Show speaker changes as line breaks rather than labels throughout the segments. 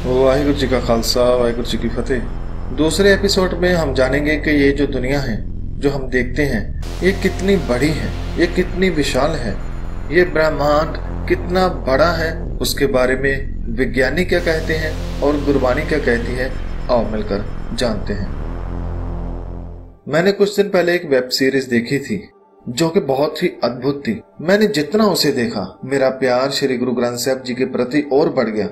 वाहिगुरु जी का खालसा, वाहिगुरु जी की फतेह। दूसरे एपिसोड में हम जानेंगे कि ये जो दुनिया है, जो हम देखते हैं, ये कितनी बड़ी है, ये कितनी विशाल है, ये ब्रह्मांड कितना बड़ा है, उसके बारे में विज्ञानी क्या कहते हैं और गुरबानी क्या कहती है। आओ मिलकर जानते हैं। मैंने कुछ दिन पहले एक वेब सीरीज देखी थी जो कि बहुत ही अद्भुत थी। मैंने जितना उसे देखा, मेरा प्यार श्री गुरु ग्रंथ साहब जी के प्रति और बढ़ गया।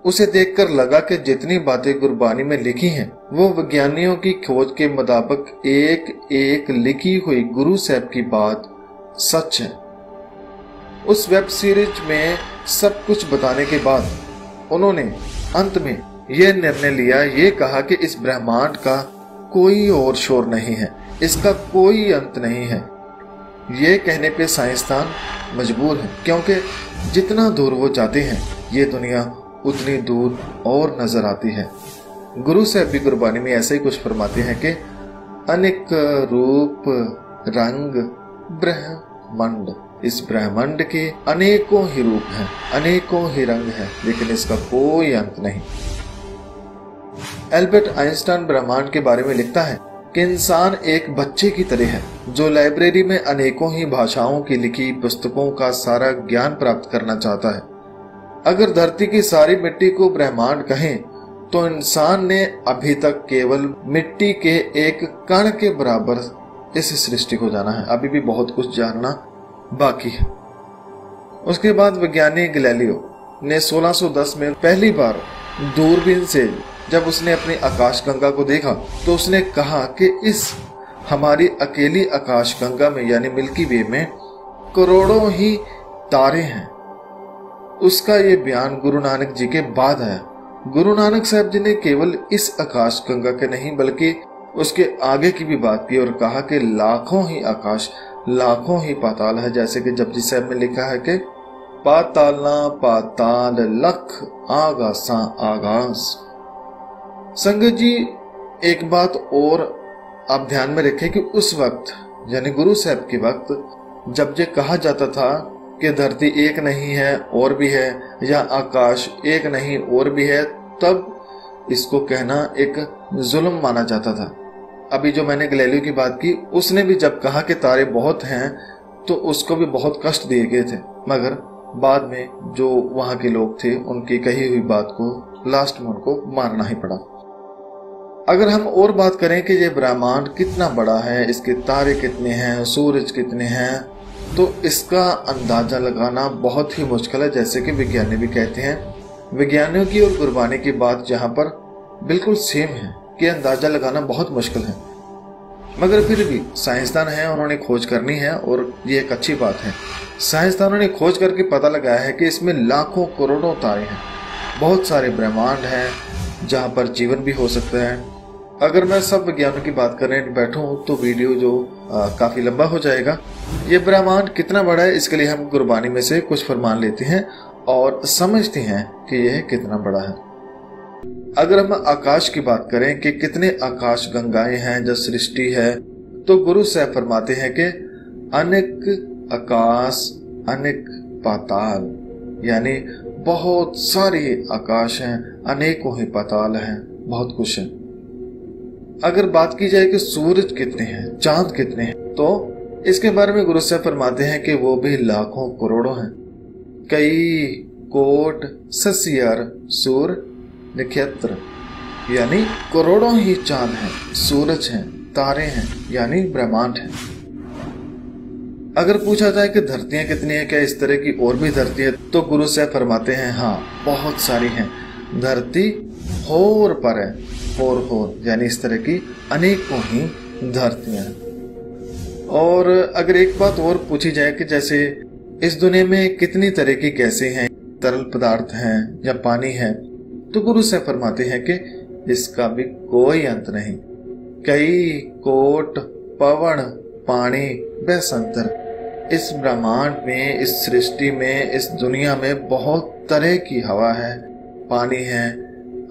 उसे देखकर लगा कि जितनी बातें गुरबानी में लिखी हैं, वो विज्ञानियों की खोज के मुताबिक एक एक लिखी हुई गुरु साहब की बात सच है। उस वेब सीरीज में सब कुछ बताने के बाद उन्होंने अंत में यह निर्णय लिया, ये कहा कि इस ब्रह्मांड का कोई और शोर नहीं है, इसका कोई अंत नहीं है। ये कहने पे साइंसदान मजबूर है, क्योंकि जितना दूर वो जाते हैं, ये दुनिया उतनी दूर और नजर आती है। गुरु साहब भी गुरबानी में ऐसा ही कुछ फरमाते हैं कि अनेक रूप रंग ब्रह्मांड, इस ब्रह्मांड के अनेकों ही रूप हैं, अनेकों ही रंग हैं, लेकिन इसका कोई अंत नहीं। एल्बर्ट आइंस्टाइन ब्रह्मांड के बारे में लिखता है कि इंसान एक बच्चे की तरह है जो लाइब्रेरी में अनेकों ही भाषाओं की लिखी पुस्तकों का सारा ज्ञान प्राप्त करना चाहता है। अगर धरती की सारी मिट्टी को ब्रह्मांड कहें तो इंसान ने अभी तक केवल मिट्टी के एक कण के बराबर इस सृष्टि को जाना है। अभी भी बहुत कुछ जानना बाकी है। उसके बाद वैज्ञानिक गैलीलियो ने 1610 में पहली बार दूरबीन से जब उसने अपनी आकाशगंगा को देखा तो उसने कहा कि इस हमारी अकेली आकाशगंगा में यानी मिल्की वे में करोड़ों ही तारे हैं। उसका ये बयान गुरु नानक जी के बाद आया। गुरु नानक साहब जी ने केवल इस आकाशगंगा के नहीं बल्कि उसके आगे की भी बात की और कहा कि लाखों ही आकाश, लाखों ही पाताल है। जैसे कि जपजी साहब में लिखा है कि पातालना पाताल लख आगासा आगास। संगत जी, एक बात और आप ध्यान में रखें कि उस वक्त यानी गुरु साहब के वक्त जब ये कहा जाता था कि धरती एक नहीं है और भी है, या आकाश एक नहीं और भी है, तब इसको कहना एक जुल्म माना जाता था। अभी जो मैंने गैलीलियो की बात की, उसने भी जब कहा कि तारे बहुत हैं तो उसको भी बहुत कष्ट दिए गए थे, मगर बाद में जो वहां के लोग थे उनकी कही हुई बात को लास्ट में उनको मानना ही पड़ा। अगर हम और बात करें कि ये ब्रह्मांड कितना बड़ा है, इसके तारे कितने हैं, सूरज कितने हैं, तो इसका अंदाजा लगाना बहुत ही मुश्किल है। जैसे कि विज्ञानी भी कहते हैं, विज्ञानियों की और गुरबानी की बात जहां पर बिल्कुल सेम है कि अंदाजा लगाना बहुत मुश्किल है, मगर फिर भी साइंसदान हैं, उन्होंने खोज करनी है और ये एक अच्छी बात है। साइंसदानों ने खोज करके पता लगाया है कि इसमें लाखों करोड़ों तारे हैं, बहुत सारे ब्रह्मांड हैं जहां पर जीवन भी हो सकता है। अगर मैं सब विज्ञानों की बात करने बैठूं तो वीडियो जो काफी लंबा हो जाएगा। ये ब्रह्मांड कितना बड़ा है, इसके लिए हम गुरबानी में से कुछ फरमान लेते हैं और समझते हैं कि यह कितना बड़ा है। अगर हम आकाश की बात करें कि कितने आकाश गंगाएं हैं जो सृष्टि है, तो गुरु साहब फरमाते हैं कि अनेक आकाश अनेक पाताल, यानी बहुत सारे आकाश हैं, अनेकों ही पाताल हैं, बहुत कुछ है। अगर बात की जाए कि सूरज कितने हैं, चांद कितने हैं, तो इसके बारे में गुरु साहब फरमाते हैं कि वो भी लाखों करोड़ों हैं। कई कोट ससियर सूर नक्षत्र, यानी करोड़ों ही चांद हैं, सूरज हैं, तारे हैं, यानी ब्रह्मांड है। अगर पूछा जाए कि धरतियां कितनी है, क्या इस तरह की और भी धरती है, तो गुरु साहब फरमाते हैं हाँ, बहुत सारी हैं। धरती होर पर है, होर यानी इस तरह की अनेकों ही धरतियां। और अगर एक बात और पूछी जाए कि जैसे इस दुनिया में कितनी तरह की गैसें हैं, तरल पदार्थ हैं या पानी है, तो गुरु साहब फरमाते हैं कि इसका भी कोई अंत नहीं। कई कोट पवन पानी बसंतर, इस ब्रह्मांड में, इस सृष्टि में, इस दुनिया में बहुत तरह की हवा है, पानी है,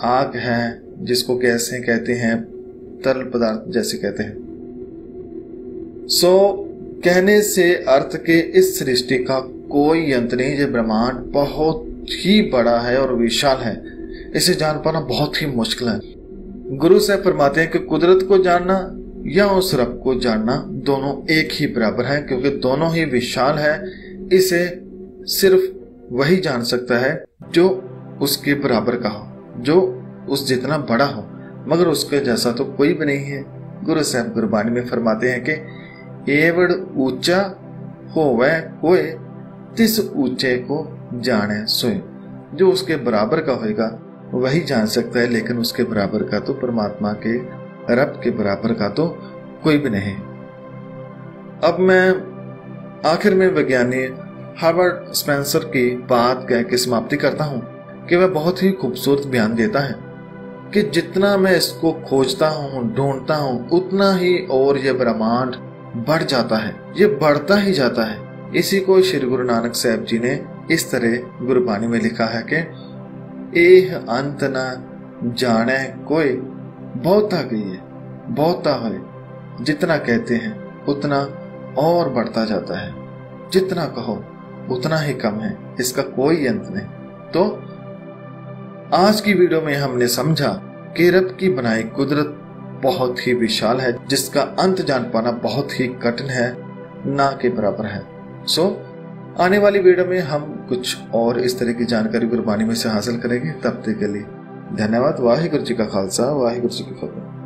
आग है, जिसको गैसें कहते हैं, तरल पदार्थ जैसे कहते हैं। कहने से अर्थ के इस सृष्टि का कोई अंत नहीं। ये ब्रह्मांड बहुत ही बड़ा है और विशाल है। इसे जान पाना बहुत ही मुश्किल है। गुरु साहब फरमाते हैं कि कुदरत को जानना या उस रब को जानना दोनों एक ही बराबर है, क्योंकि दोनों ही विशाल है। इसे सिर्फ वही जान सकता है जो उसके बराबर का हो, जो उस जितना बड़ा हो, मगर उसके जैसा तो कोई भी नहीं है। गुरु साहब गुरबानी में फरमाते हैं कि एवड़ ऊंचा होवे कोई तिस ऊंचे को जाने सोए। जो उसके बराबर का होएगा वही जान सकता है, लेकिन उसके बराबर का तो परमात्मा के रब के बराबर का तो कोई भी नहीं। अब मैं आखिर में वैज्ञानिक हार्वर्ड स्पेंसर की बात कह के समाप्ति करता हूं कि वह बहुत ही खूबसूरत बयान देता है कि जितना मैं इसको खोजता हूं, ढूंढता हूं, उतना ही और यह ब्रह्मांड बढ़ जाता है, ये बढ़ता ही जाता है। इसी को श्री गुरु नानक साहब जी ने इस तरह गुरबानी में लिखा है कि एह अंत न जाने कोई, बहुता गई है बहुता है। जितना कहते हैं उतना और बढ़ता जाता है, जितना कहो उतना ही कम है, इसका कोई अंत नहीं। तो आज की वीडियो में हमने समझा कि रब की बनाई कुदरत बहुत ही विशाल है, जिसका अंत जान पाना बहुत ही कठिन है, ना के बराबर है। आने वाली वीडियो में हम कुछ और इस तरह की जानकारी गुरबानी में से हासिल करेंगे। तब तक के लिए धन्यवाद। वाहिगुरु जी का खालसा, वाहिगुरु जी की फतेह।